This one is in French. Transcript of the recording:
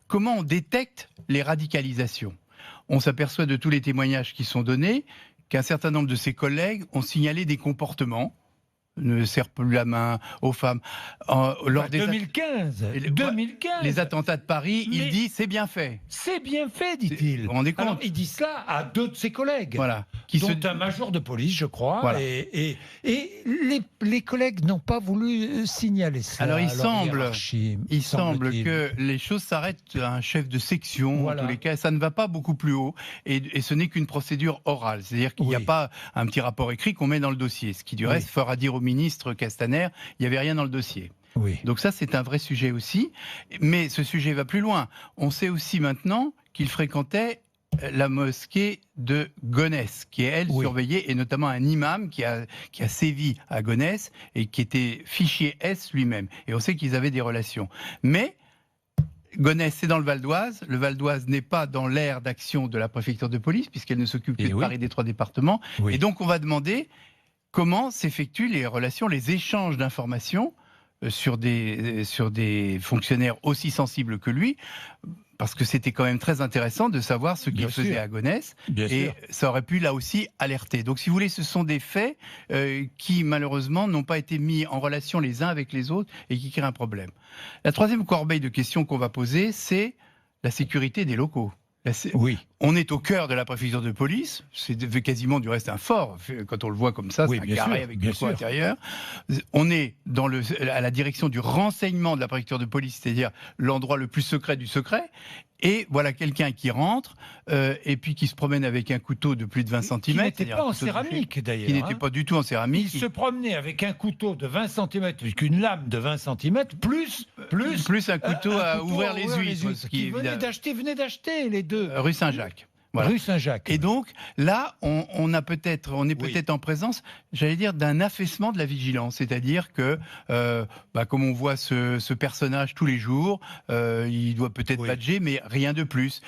comment on détecte les radicalisations. On s'aperçoit de tous les témoignages qui sont donnés qu'un certain nombre de ses collègues ont signalé des comportements, ne serre plus la main aux femmes. Lors des 2015, 2015. Les attentats de Paris, il dit c'est bien fait. C'est bien fait, dit-il. Vous vous rendez compte ? Alors, il dit cela à 2 de ses collègues, voilà, dont un major de police, je crois. Voilà. Et les collègues n'ont pas voulu signaler cela. Alors il semble que les choses s'arrêtent à un chef de section. Voilà. En tous les cas, ça ne va pas beaucoup plus haut. Et ce n'est qu'une procédure orale. C'est-à-dire qu'il n'y a pas un petit rapport écrit qu'on met dans le dossier. Ce qui, du reste, fera dire au ministre Castaner, il n'y avait rien dans le dossier. Oui. Donc ça, c'est un vrai sujet aussi. Mais ce sujet va plus loin. On sait aussi maintenant qu'il fréquentait la mosquée de Gonesse, qui est, elle, surveillée, et notamment un imam qui a sévi à Gonesse et qui était fichier S lui-même. Et on sait qu'ils avaient des relations. Mais Gonesse, c'est dans le Val d'Oise. Le Val d'Oise n'est pas dans l'aire d'action de la préfecture de police, puisqu'elle ne s'occupe que de Paris des 3 départements. Oui. Et donc, on va demander comment s'effectuent les relations, les échanges d'informations sur des fonctionnaires aussi sensibles que lui, parce que c'était quand même très intéressant de savoir ce qu'il faisait à Gonesse, et ça aurait pu là aussi alerter. Donc si vous voulez, ce sont des faits qui malheureusement n'ont pas été mis en relation les uns avec les autres et qui créent un problème. La troisième corbeille de questions qu'on va poser, c'est la sécurité des locaux. Oui. On est au cœur de la préfecture de police, c'est quasiment du reste un fort, quand on le voit comme ça, c'est un carré avec une cour intérieure. On est à la direction du renseignement de la préfecture de police, c'est-à-dire l'endroit le plus secret du secret. Et voilà quelqu'un qui rentre et puis qui se promène avec un couteau de plus de 20 cm. Qui n'était pas en céramique d'ailleurs. Qui n'était pas du tout en céramique. Il se promenait avec un couteau de 20 cm, avec une lame de 20 cm, plus un couteau à ouvrir les huîtres. Qui venait d'acheter les deux. Rue Saint-Jacques. Voilà. Rue Saint-Jacques. Et donc, là, on est peut-être en présence, j'allais dire, d'un affaissement de la vigilance. C'est-à-dire que, comme on voit ce personnage tous les jours, il doit peut-être badger, mais rien de plus.